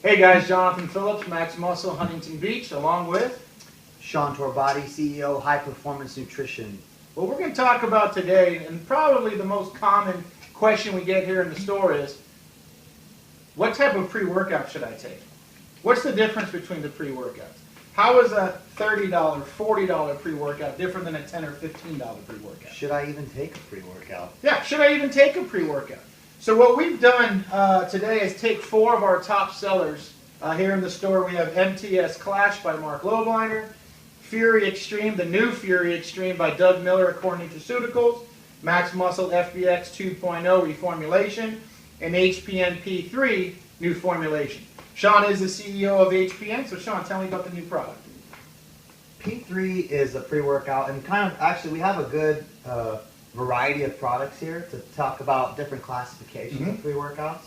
Hey guys, Jonathan Phillips, Max Muscle, Huntington Beach, along with Sean Torbati, CEO, High Performance Nutrition. what we're going to talk about today, and probably the most common question we get here in the store is, what type of pre-workout should I take? What's the difference between the pre-workouts? How is a $30, $40 pre-workout different than a $10 or $15 pre-workout? Should I even take a pre-workout? Yeah, should I even take a pre-workout? So what we've done today is take 4 of our top sellers here in the store. We have MTS Clash by Mark Lobliner, Fury Extreme, the new Fury Extreme by Doug Miller at Core Nutraceuticals, Max Muscle FBX 2.0 reformulation, and HPN P3 new formulation. Sean is the CEO of HPN, so Sean, tell me about the new product. P3 is a pre-workout, and actually we have a good variety of products here to talk about different classifications of pre-workouts.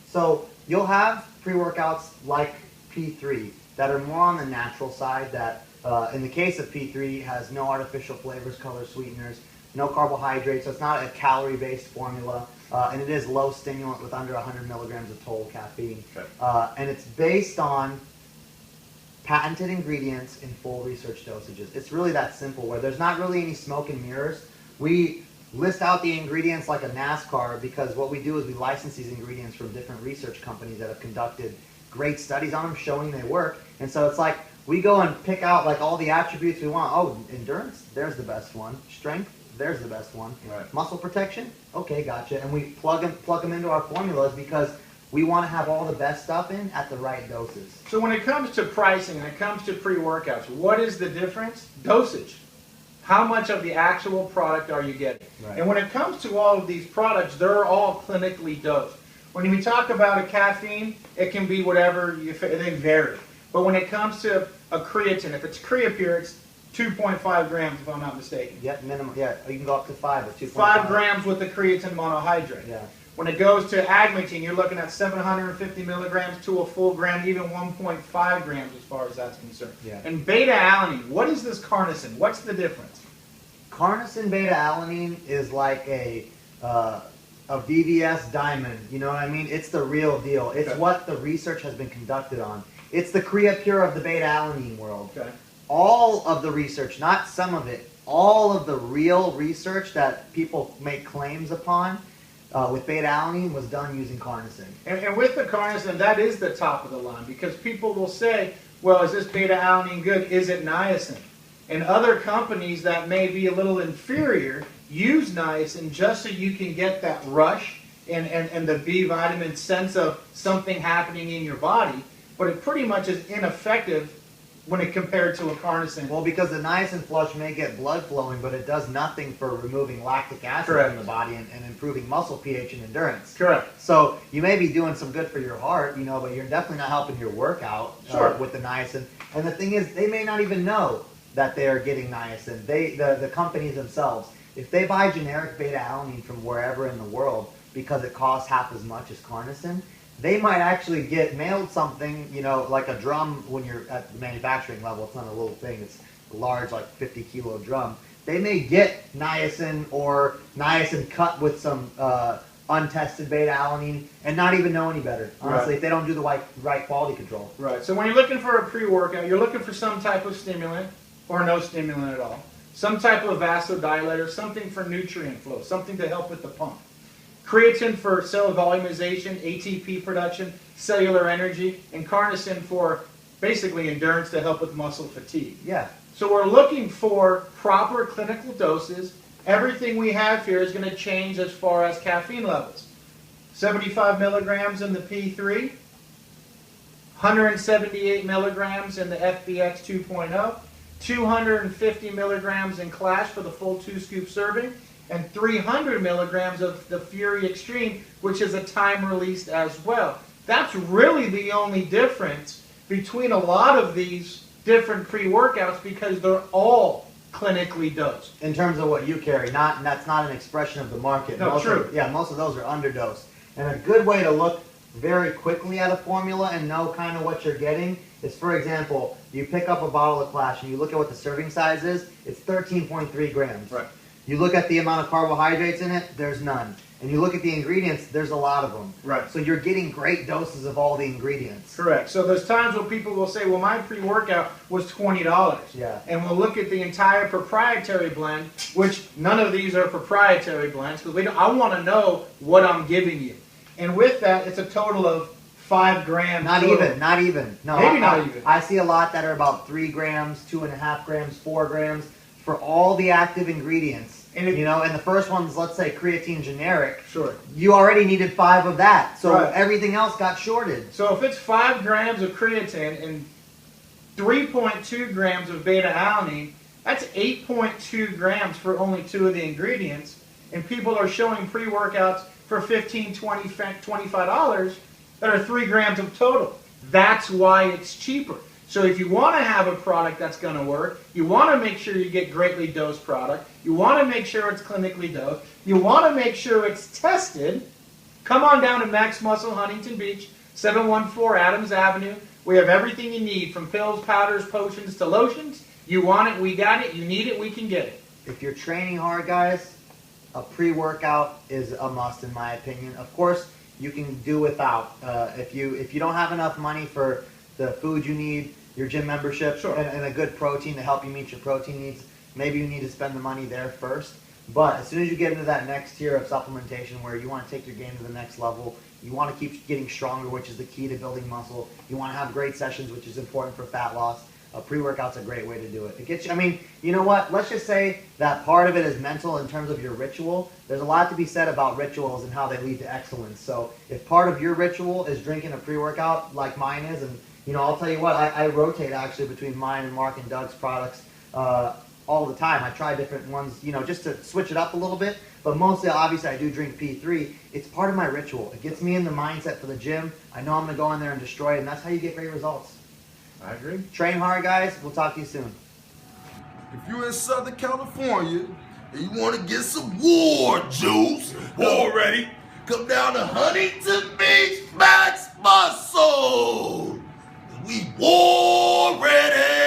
So you'll have pre-workouts like P3 that are more on the natural side, that in the case of P3 has no artificial flavors, colors, sweeteners, no carbohydrates, so it's not a calorie-based formula, and it is low stimulant with under 100 milligrams of total caffeine. Okay. And it's based on patented ingredients in full research dosages. It's really that simple, where there's not really any smoke and mirrors. We list out the ingredients like a NASCAR, because what we do is we license these ingredients from different research companies that have conducted great studies on them showing they work. And so it's like we go and pick out like all the attributes we want. Oh, endurance, there's the best one. Strength, there's the best one. Right. Muscle protection, okay, gotcha. And we plug them into our formulas because we want to have all the best stuff in at the right doses. So when it comes to pricing, when it comes to pre-workouts, what is the difference? Dosage. How much of the actual product are you getting? Right. And when it comes to all of these products, they're all clinically dosed. When we talk about a caffeine, it can be whatever, they vary. But when it comes to a creatine, if it's Creapure, it's 2.5 grams if I'm not mistaken. Yeah, minimum. Yeah, you can go up to 5 or 2.5. 5 grams with the creatine monohydrate. Yeah. When it goes to agmatine, you're looking at 750 milligrams to a full gram, even 1.5 grams as far as that's concerned. Yeah. And beta-alanine, what is this carnosine? What's the difference? Carnosine beta-alanine is like a VVS diamond, you know what I mean? It's the real deal. It's what the research has been conducted on. It's the Creapure of the beta-alanine world. Okay. All of the research, not some of it, all of the real research that people make claims upon with beta-alanine was done using carnosine. And with the carnosine, that is the top of the line, because people will say, well, is this beta-alanine good? Is it niacin? And other companies that may be a little inferior use niacin just so you can get that rush and the B vitamin sense of something happening in your body, but it pretty much is ineffective when it compared to a carnosine. Well, because the niacin flush may get blood flowing, but it does nothing for removing lactic acid Correct. from the body and improving muscle pH and endurance. Correct. So you may be doing some good for your heart, you know, but you're definitely not helping your workout with the niacin. And the thing is, they may not even know that they are getting niacin. The companies themselves, if they buy generic beta-alanine from wherever in the world because it costs half as much as carnosine, they might actually get mailed something, you know, like a drum when you're at the manufacturing level. It's not a little thing. It's a large, like 50-kilo drum. They may get niacin or niacin cut with some untested beta-alanine and not even know any better, honestly, if they don't do the right quality control. Right. So when you're looking for a pre-workout, you're looking for some type of stimulant or no stimulant at all. Some type of vasodilator, something for nutrient flow, something to help with the pump. Creatine for cell volumization, ATP production, cellular energy, and carnosine for basically endurance to help with muscle fatigue. Yeah. So we're looking for proper clinical doses. Everything we have here is going to change as far as caffeine levels. 75 milligrams in the P3, 178 milligrams in the FBX 2.0, 250 milligrams in Clash for the full 2-scoop serving, and 300 milligrams of the Fury Extreme, which is a time-released as well. That's really the only difference between a lot of these different pre-workouts, because they're all clinically dosed. In terms of what you carry, that's not an expression of the market. No, true. Most of those are underdosed. And a good way to look very quickly at a formula and know kind of what you're getting is, for example, you pick up a bottle of Clash and you look at what the serving size is, it's 13.3 grams. Right. You look at the amount of carbohydrates in it, there's none. and you look at the ingredients, there's a lot of them. Right. So you're getting great doses of all the ingredients. Correct. So there's times when people will say, well, my pre-workout was $20. Yeah. And we'll look at the entire proprietary blend, which none of these are proprietary blends, because I want to know what I'm giving you. And with that, it's a total of 5 grams. Not even. No, Maybe not even. I see a lot that are about 3 grams, 2.5 grams, 4 grams for all the active ingredients. And and the first one's, let's say, creatine generic. Sure. You already needed 5 of that, so right. everything else got shorted. So if it's 5 grams of creatine and 3.2 grams of beta-alanine, that's 8.2 grams for only 2 of the ingredients. And people are showing pre-workouts for $15, $20, $25 that are 3 grams of total. That's why it's cheaper. So if you want to have a product that's going to work, you want to make sure you get greatly dosed product, you want to make sure it's clinically dosed, you want to make sure it's tested, come on down to Max Muscle Huntington Beach, 714 Adams Avenue. We have everything you need, from pills, powders, potions to lotions. You want it, we got it. You need it, we can get it. If you're training hard, guys, a pre-workout is a must in my opinion. Of course, you can do without. If you don't have enough money for the food you need, your gym membership, sure. and a good protein to help you meet your protein needs, maybe you need to spend the money there first. But as soon as you get into that next tier of supplementation where you want to take your game to the next level, you want to keep getting stronger, which is the key to building muscle. You want to have great sessions, which is important for fat loss. A pre-workout's a great way to do it. It gets you, I mean, you know what? Let's just say that part of it is mental in terms of your ritual. There's a lot to be said about rituals and how they lead to excellence. So if part of your ritual is drinking a pre-workout like mine is, and I'll tell you what, I rotate actually between mine and Mark and Doug's products all the time. I try different ones, just to switch it up a little bit. But mostly, obviously, I do drink P3. It's part of my ritual. It gets me in the mindset for the gym. I know I'm going to go in there and destroy it, and that's how you get great results. I agree. Train hard, guys. We'll talk to you soon. If you're in Southern California and you want to get some war juice, war ready, come down to Huntington Beach, Max Muscle. We war ready.